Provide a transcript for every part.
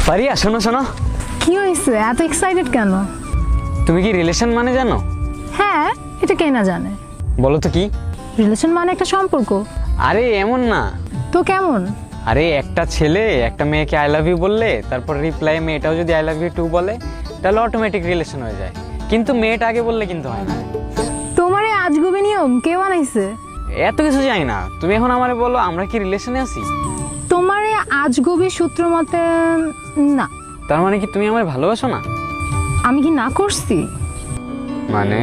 পারিয়া শোনো শোনো, কি হয়েছে এত এক্সাইটেড কেন? তুমি কি রিলেশন মানে জানো? হ্যাঁ, এটা কে না জানে। বলো তো কি? রিলেশন মানে একটা সম্পর্ক। আরে এমন না। তো কেমন? আরে একটা ছেলে একটা মেয়েকে আই লাভ ইউ বললে, তারপর রিপ্লাই মেয়েটাও যদি আই লাভ ইউ টু বলে, তাহলে অটোমেটিক রিলেশন হয়ে যায়। কিন্তু মেয়েটা আগে বললে কিন্তু হয় না। তোমার এই আজগুবি নিয়ম কে বানাইছে? এত কিছু জানি না, তুমি এখন আমারে বলো আমরা কি রিলেশনে আছি? তোমার এই আজগুবি সূত্র মতে না। তার মানে কি তুমি আমায় ভালোবাসো না? আমি কি না করছি? মানে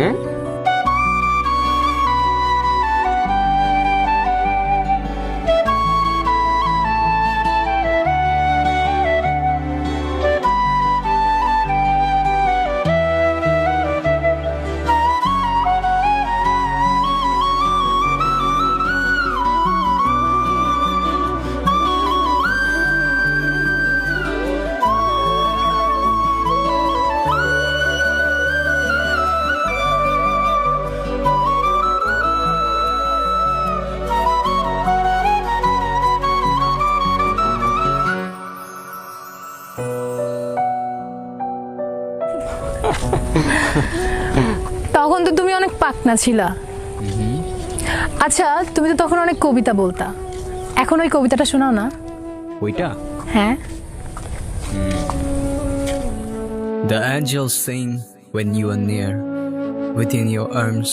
তখন তো তুমি অনেক পাকনা ছিলা। আচ্ছা, তুমি তো তখন অনেক কবিতা বলতা, এখন ওই কবিতাটা শোনাও না। ওইটা? হ্যাঁ। The angels sing when you are near. Within your arms,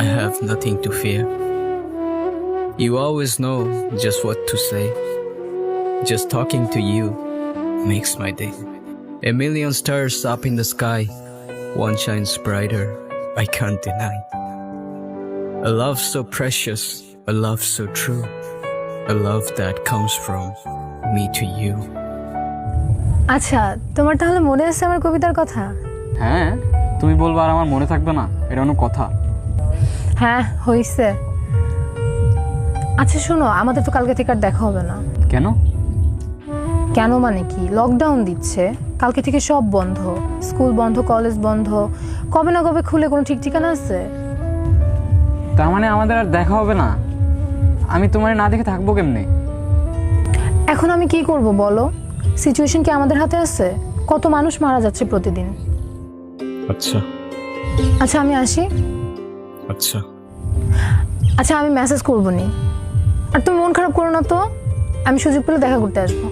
I have nothing to fear. You always know just what to say. Just talking to you makes my day. A million stars up in the sky, one shines brighter, I can't deny. A love so precious, a love so true, a love that comes from me to you. আচ্ছা, তোমার তাহলে মনে আছে আমার কবিতার কথা? হ্যাঁ, তুমি বলবো আর আমার মনে থাকবে না? এটা কোনো কথা? হ্যাঁ হইছে। আচ্ছা শোনো, আমাদের তো কালকে থেকে আর দেখা হবে না। কেন? কেন মানে কি, লকডাউন দিচ্ছে, কালকে থেকে সব বন্ধ, স্কুল বন্ধ, কলেজ বন্ধ, কবে না কবে খুলে কোনো ঠিক ঠিকানা আছে? তার মানে আমাদের আর দেখা হবে না? আমি তোমার না দেখে থাকবো কেমনে? এখন আমি কি করব বলো? সিচুয়েশন কি আমাদের হাতে আছে? কত মানুষ মারা যাচ্ছে প্রতিদিন। আচ্ছা আচ্ছা আমি আসি। আচ্ছা আচ্ছা আমি মেসেজ করবো নি। আর তুমি মন খারাপ করো না তো, আমি সুযোগ পেলে দেখা করতে আসবো।